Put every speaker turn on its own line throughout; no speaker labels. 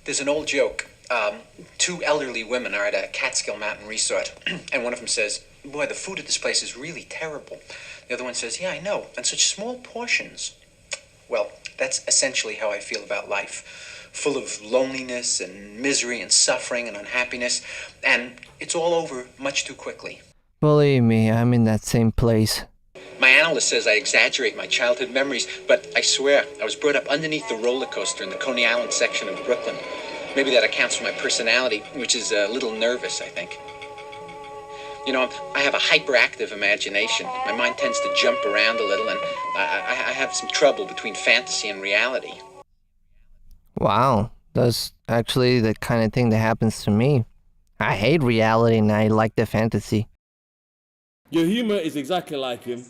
There's an old joke. Two elderly women are at a Catskill Mountain resort, and one of them says, "Boy, the food at this place is really terrible." The other one says, "Yeah, I know, and such small portions." Well, that's essentially how I feel about life. Full of loneliness and misery and suffering and unhappiness, and it's all over much too quickly.
Believe me, I'm in that same place.
My analyst says I exaggerate my childhood memories, but I swear I was brought up underneath the roller coaster in the Coney Island section of Brooklyn. Maybe that accounts for my personality, which is a little nervous, I think. You know, I have a hyperactive imagination. My mind tends to jump around a little, and I have some trouble between fantasy and reality.
Wow, that's actually the kind of thing that happens to me. I hate reality and I like the fantasy.
Your humor is exactly like him.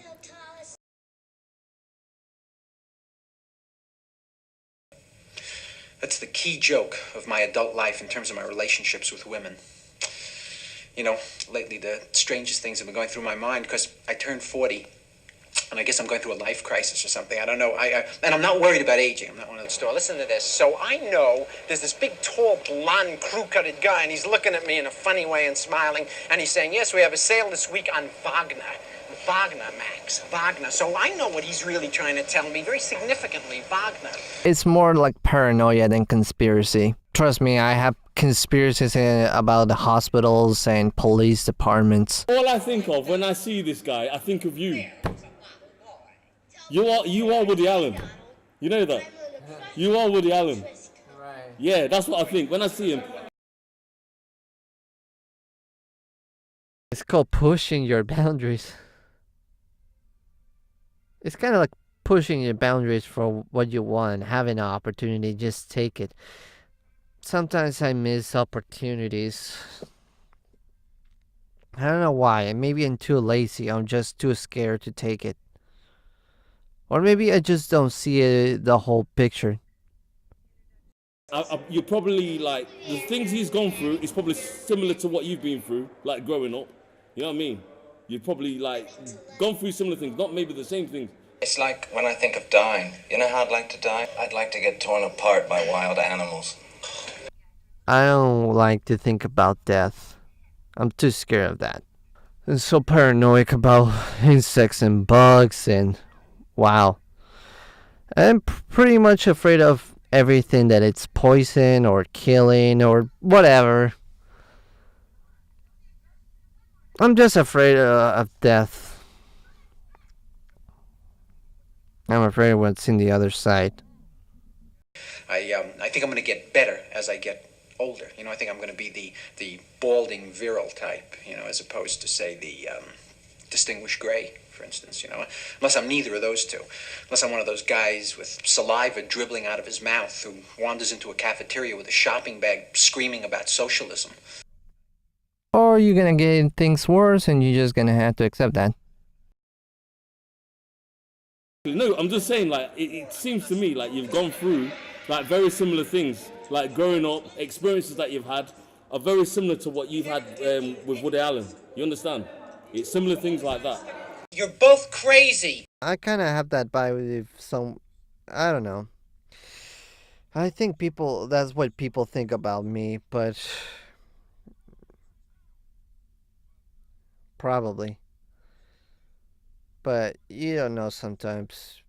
That's the key joke of my adult life in terms of my relationships with women. You know, lately the strangest things have been going through my mind because I turned 40, and I guess I'm going through a life crisis or something. I don't know. And I'm not worried about aging. I'm not one of those.
Listen to this. So I know there's this big, tall, blonde, crew-cutted guy, and he's looking at me in a funny way and smiling, and he's saying, "Yes, we have a sale this week on Wagner." Wagner, Max. Wagner. So I know what he's really trying to tell me, very significantly, Wagner.
It's more like paranoia than conspiracy. Trust me, I have conspiracies about the hospitals and police departments.
All I think of when I see this guy, I think of you. You are Woody Allen. You know that? You are Woody Allen.
Right.
Yeah, that's what I think when I see him.
It's called pushing your boundaries. It's kind of like pushing your boundaries for what you want, having an opportunity, just take it. Sometimes I miss opportunities. I don't know why. Maybe I'm too lazy. I'm just too scared to take it. Or maybe I just don't see the whole picture.
You're probably like, the things he's gone through is probably similar to what you've been through, like growing up. You know what I mean? You've probably like gone through similar things, not maybe the same things.
It's like when I think of dying. You know how I'd like to die? I'd like to get torn apart by wild animals.
I don't like to think about death. I'm too scared of that. I'm so paranoid about insects and bugs and wow. I'm pretty much afraid of everything that it's poison or killing or whatever. I'm just afraid of death. I'm afraid of what's in the other side.
I think I'm going to get better as I get older. You know, I think I'm going to be the balding, virile type, you know, as opposed to, say, the distinguished gray, for instance, you know. Unless I'm neither of those two. Unless I'm one of those guys with saliva dribbling out of his mouth who wanders into a cafeteria with a shopping bag screaming about socialism.
Or you're gonna get things worse and you're just gonna have to accept that.
No, I'm just saying, like, it seems to me like you've gone through like very similar things, like growing up, experiences that you've had are very similar to what you've had with Woody Allen. You understand? It's similar things like that.
You're both crazy.
I kind of have that vibe with some, I don't know. I think that's what people think about me, but probably. But you don't know sometimes.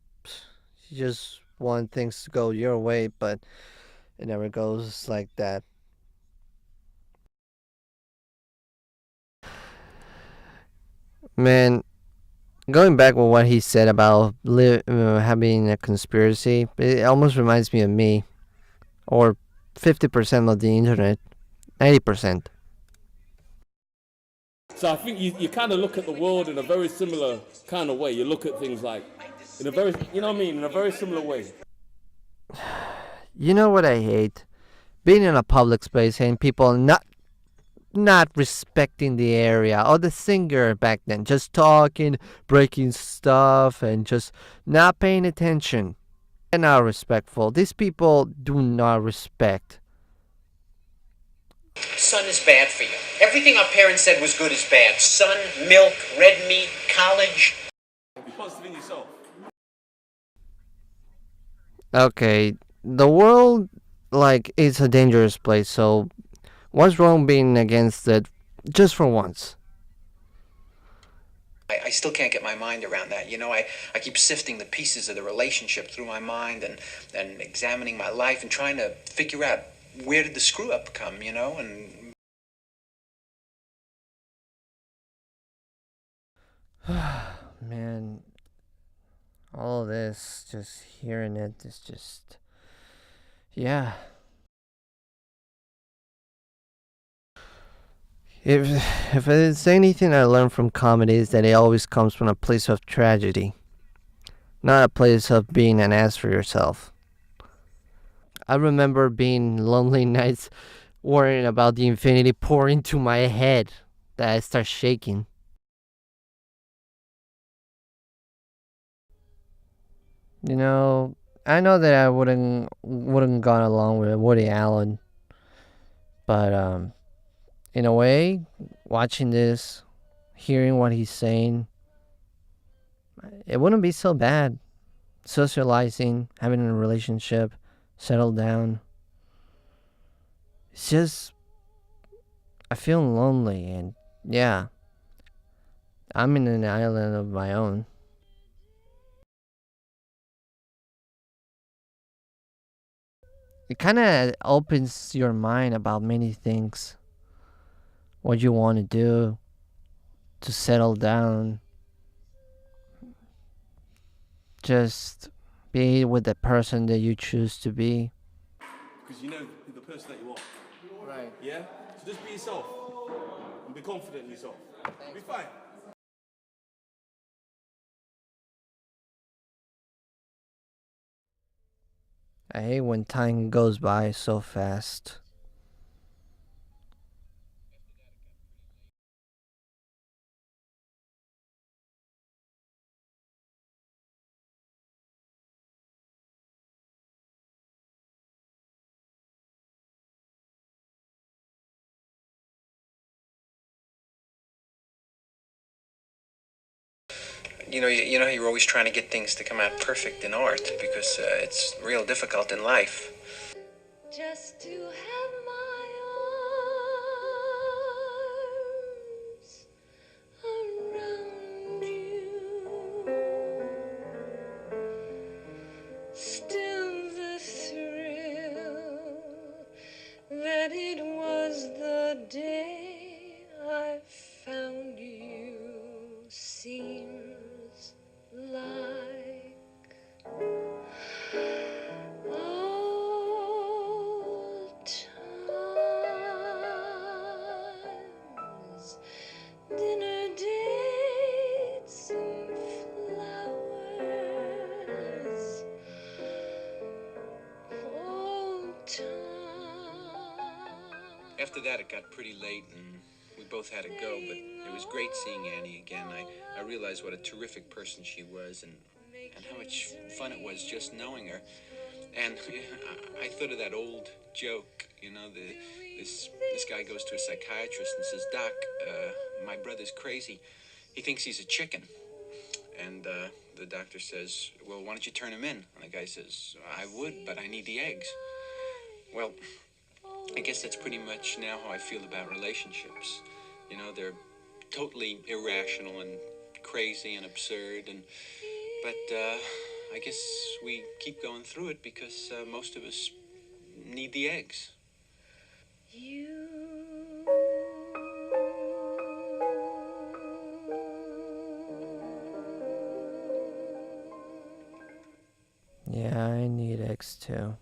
You just want things to go your way, but it never goes like that. Man, going back with what he said about having a conspiracy, it almost reminds me of me. Or 50% of the internet. 90%.
So I think you kind of look at the world in a very similar kind of way. You look at things like, in a very, you know what I mean, in a very similar way.
You know what I hate? Being in a public space and people not respecting the area or the singer back then, just talking, breaking stuff, and just not paying attention. They're not respectful. These people do not respect.
Sun is bad for you. Everything our parents said was good is bad. Sun, milk, red meat, college.
Be positive in yourself.
Okay, the world like it's a dangerous place. So what's wrong being against it just for once?
I still can't get my mind around that. You know, I keep sifting the pieces of the relationship through my mind and examining my life and trying to figure out where did the screw up come, you know, and
Man, all of this, just hearing it is just, yeah. If if there's anything I learned from comedy is that it always comes from a place of tragedy, not a place of being an ass for yourself. I remember being lonely nights worrying about the infinity pouring into my head that I start shaking. You know, I know that I wouldn't gone along with Woody Allen, but in a way, watching this, hearing what he's saying, it wouldn't be so bad. Socializing, having a relationship, settle down. It's just I feel lonely, and yeah, I'm in an island of my own. It kind of opens your mind about many things. What you want to do to settle down, just be with the person that you choose to be.
Because you know the person that you are.
Right.
Yeah? So just be yourself. And be confident in yourself. You'll be fine.
I hate when time goes by so fast.
you know, you're always trying to get things to come out perfect in art because it's real difficult in life.
Just to have my arms around you, still the thrill that it was the day I found you seems like old times, dinner dates and flowers, old times.
After that, it got pretty late, and we both had to go, but it was great seeing Annie again. I realized what a terrific person she was, and how much fun it was just knowing her. And I thought of that old joke, you know, this guy goes to a psychiatrist and says, Doc, my brother's crazy. He thinks he's a chicken. And the doctor says, well, why don't you turn him in? And the guy says, I would, but I need the eggs. Well, I guess that's pretty much now how I feel about relationships. You know, they're totally irrational and crazy and absurd, but I guess we keep going through it because most of us need the eggs.
You
Yeah, I need X too.